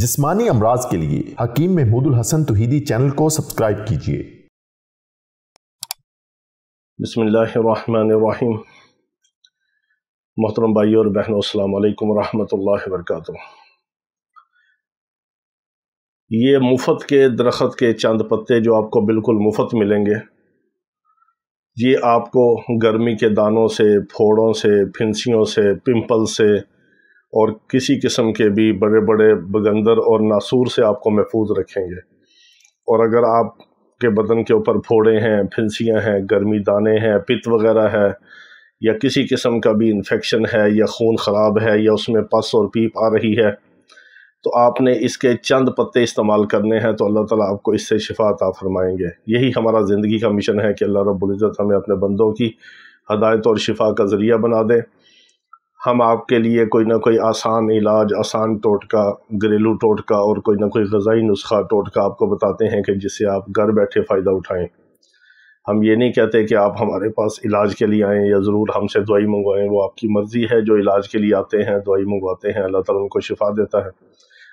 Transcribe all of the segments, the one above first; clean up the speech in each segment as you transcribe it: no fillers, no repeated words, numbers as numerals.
جسمانی امراض کے لیے حکیم محمود الحسن توحیدی چینل کو سبسکرائب کیجیے۔ بسم اللہ الرحمن الرحیم۔ محترم بھائیو اور بہنوں، السلام علیکم ورحمۃ اللہ وبرکاتہ۔ یہ مفت کے درخت کے چند پتے جو آپ کو بالکل مفت ملیں گے، یہ آپ کو گرمی کے دانوں سے، پھوڑوں سے، پھنسیوں سے، پمپل سے اور کسی قسم کے بھی بڑے بڑے بگندر اور ناسور سے آپ کو محفوظ رکھیں گے۔ اور اگر آپ کے بدن کے اوپر پھوڑے ہیں، پھنسیاں ہیں، گرمی دانے ہیں، پت وغیرہ ہے، یا کسی قسم کا بھی انفیکشن ہے، یا خون خراب ہے، یا اس میں پس اور پیپ آ رہی ہے، تو آپ نے اس کے چند پتے استعمال کرنے ہیں تو اللہ تعالیٰ آپ کو اس سے شفا عطا فرمائیں گے۔ یہی ہمارا زندگی کا مشن ہے کہ اللہ رب العزت ہمیں اپنے بندوں کی ہدایت اور شفا کا ذریعہ بنا دے۔ ہم آپ کے لیے کوئی نہ کوئی آسان علاج، آسان ٹوٹکا، گھریلو ٹوٹکا اور کوئی نہ کوئی غذائی نسخہ ٹوٹکا آپ کو بتاتے ہیں کہ جس سے آپ گھر بیٹھے فائدہ اٹھائیں۔ ہم یہ نہیں کہتے کہ آپ ہمارے پاس علاج کے لیے آئیں یا ضرور ہم سے دوائی منگوائیں، وہ آپ کی مرضی ہے۔ جو علاج کے لیے آتے ہیں، دوائی منگواتے ہیں، اللہ تعالیٰ ان کو شفا دیتا ہے۔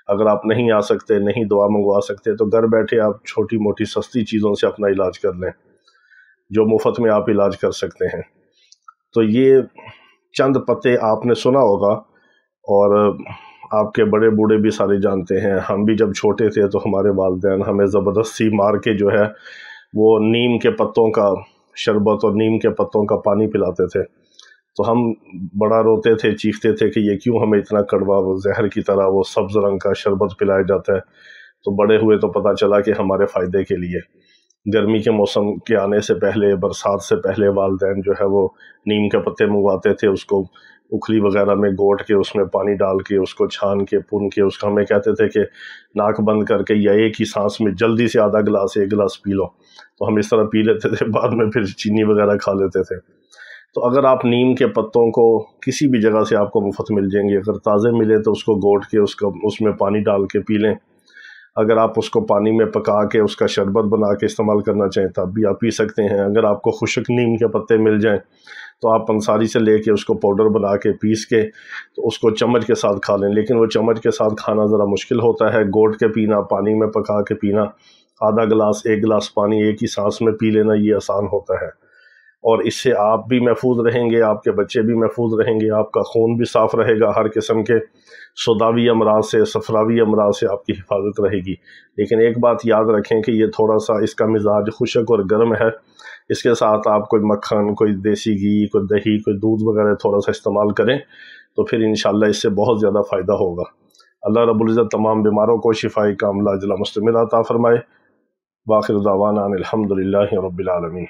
اگر آپ نہیں آ سکتے، نہیں دعا منگوا سکتے، تو گھر بیٹھے آپ چھوٹی موٹی سستی چیزوں سے اپنا علاج کر لیں جو مفت میں آپ علاج کر سکتے ہیں۔ تو یہ چند پتے آپ نے سنا ہوگا اور آپ کے بڑے بوڑھے بھی سارے جانتے ہیں۔ ہم بھی جب چھوٹے تھے تو ہمارے والدین ہمیں زبردستی مار کے جو ہے وہ نیم کے پتوں کا شربت اور نیم کے پتوں کا پانی پلاتے تھے، تو ہم بڑا روتے تھے، چیختے تھے کہ یہ کیوں ہمیں اتنا کڑوا، وہ زہر کی طرح وہ سبز رنگ کا شربت پلایا جاتا ہے۔ تو بڑے ہوئے تو پتہ چلا کہ ہمارے فائدے کے لیے۔ گرمی کے موسم کے آنے سے پہلے، برسات سے پہلے والدین جو ہے وہ نیم کے پتے منگواتے تھے، اس کو اکھلی وغیرہ میں گوٹ کے اس میں پانی ڈال کے اس کو چھان کے پن کے اس کا ہمیں کہتے تھے کہ ناک بند کر کے یا ایک ہی سانس میں جلدی سے آدھا گلاس، ایک گلاس پی لو۔ تو ہم اس طرح پی لیتے تھے، بعد میں پھر چینی وغیرہ کھا لیتے تھے۔ تو اگر آپ نیم کے پتوں کو کسی بھی جگہ سے آپ کو مفت مل جائیں گے، اگر تازے ملے تو اس کو گوٹ کے اس میں پانی ڈال کے پی لیں۔ اگر آپ اس کو پانی میں پکا کے اس کا شربت بنا کے استعمال کرنا چاہیں تب بھی آپ پی سکتے ہیں۔ اگر آپ کو خشک نیم کے پتے مل جائیں تو آپ پنساری سے لے کے اس کو پاؤڈر بنا کے پیس کے تو اس کو چمچ کے ساتھ کھا لیں، لیکن وہ چمچ کے ساتھ کھانا ذرا مشکل ہوتا ہے۔ گوٹ کے پینا، پانی میں پکا کے پینا، آدھا گلاس، ایک گلاس پانی ایک ہی سانس میں پی لینا، یہ آسان ہوتا ہے۔ اور اس سے آپ بھی محفوظ رہیں گے، آپ کے بچے بھی محفوظ رہیں گے، آپ کا خون بھی صاف رہے گا، ہر قسم کے سوداوی امراض سے، صفراوی امراض سے آپ کی حفاظت رہے گی۔ لیکن ایک بات یاد رکھیں کہ یہ تھوڑا سا اس کا مزاج خشک اور گرم ہے، اس کے ساتھ آپ کوئی مکھن، کوئی دیسی گھی، کوئی دہی، کوئی دودھ وغیرہ تھوڑا سا استعمال کریں تو پھر انشاءاللہ اس سے بہت زیادہ فائدہ ہوگا۔ اللہ رب العزت تمام بیماروں کو شفائے کاملہ عاجلہ مستمرہ عطا فرمائے۔ وآخر دعوانا ان الحمد للہ رب العالمین۔